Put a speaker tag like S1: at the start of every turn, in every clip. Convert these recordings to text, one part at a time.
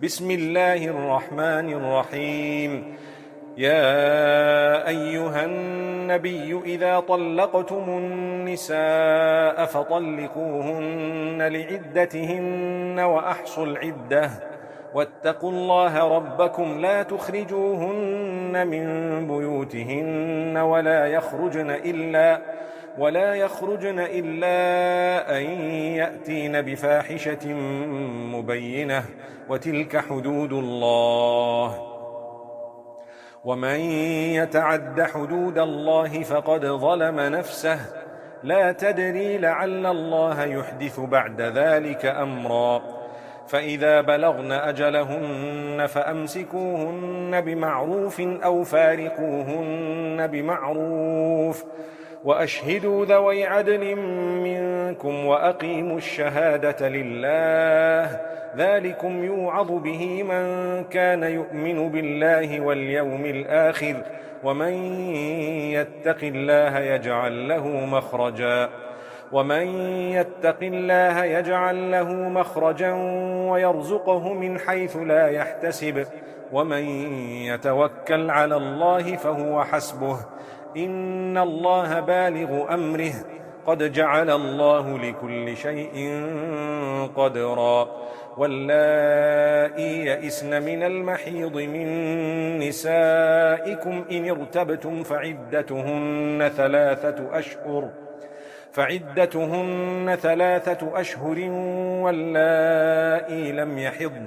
S1: بسم الله الرحمن الرحيم. يا أيها النبي إذا طلقتم النساء فطلقوهن لعدتهن وأحصوا العدة واتقوا الله ربكم لا تخرجوهن من بيوتهن ولا يخرجن إلا أن يأتين بفاحشة مبينة وتلك حدود الله ومن يتعد حدود الله فقد ظلم نفسه لا تدري لعل الله يحدث بعد ذلك أمرا فإذا بلغن أجلهن فأمسكوهن بمعروف أو فارقوهن بمعروف وأشهدوا ذوي عدل منكم وأقيموا الشهادة لله ذلكم يوعظ به من كان يؤمن بالله واليوم الآخر ومن يتق الله يجعل له مخرجا ويرزقه من حيث لا يحتسب ومن يتوكل على الله فهو حسبه إن الله بالغ أمره قد جعل الله لكل شيء قدرا واللائي يئسن من المحيض من نسائكم إن ارتبتم فعدتهن 3 أشهر واللائي لم يحضن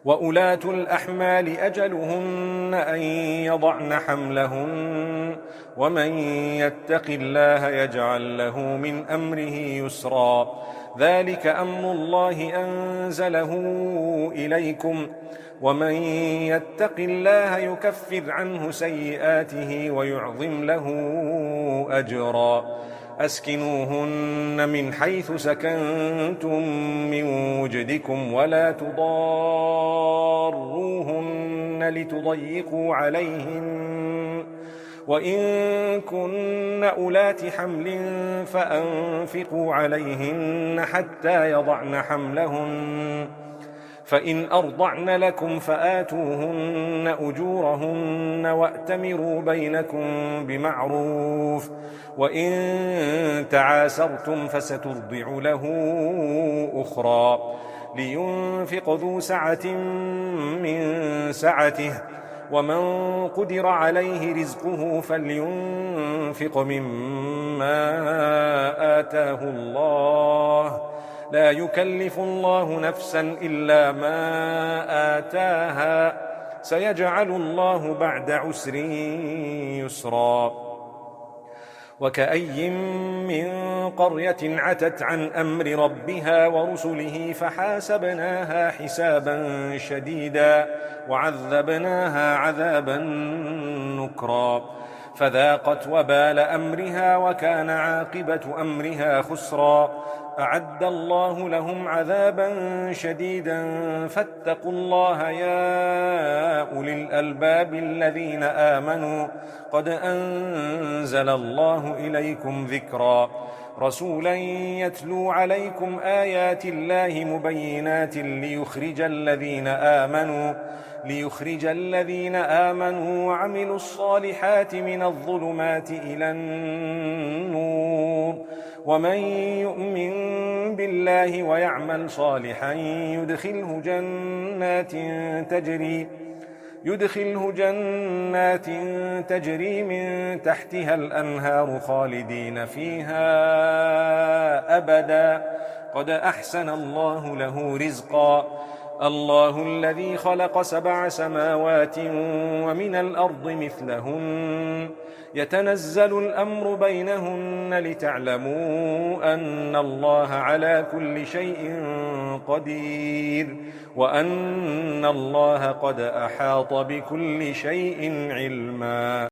S1: وأولاة الأحمال أجلهن أن يضعن حملهن ومن يتق الله يجعل له من أمره يسرا ذلك أمر الله أنزله إليكم ومن يتق الله يكفر عنه سيئاته ويعظم له أجرا أسكنوهن من حيث سكنتم من وجدكم ولا تضاروهن لتضيقوا عليهن وإن كن أولات حمل فأنفقوا عليهن حتى يضعن حملهن فإن أرضعن لكم فآتوهن أجورهن وأتمروا بينكم بمعروف وإن تعاسرتم فسترضع له أخرى لينفق ذو سعة من سعته ومن قدر عليه رزقه فلينفق مما آتاه الله لا يكلف الله نفسا إلا ما آتاها سيجعل الله بعد عسر يسرا وكأي من قرية عتت عن أمر ربها ورسله فحاسبناها حسابا شديدا وعذبناها عذابا نكرا فذاقت وبال أمرها وكان عاقبة أمرها خسرا أعد الله لهم عذابا شديدا فاتقوا الله يا أولي الألباب الذين آمنوا قد أنزل الله إليكم ذكرا رسولا يتلو عليكم آيات الله مبينات ليخرج الذين آمنوا وعملوا الصالحات من الظلمات إلى النور ومن يؤمن بالله ويعمل صالحا يدخله جنات تجري من تحتها الأنهار خالدين فيها أبدا قد أحسن الله له رزقا الله الذي خلق 7 سماوات ومن الأرض مثلهن يتنزل الأمر بينهن لتعلموا أن الله على كل شيء قدير وأن الله قد أحاط بكل شيء علما.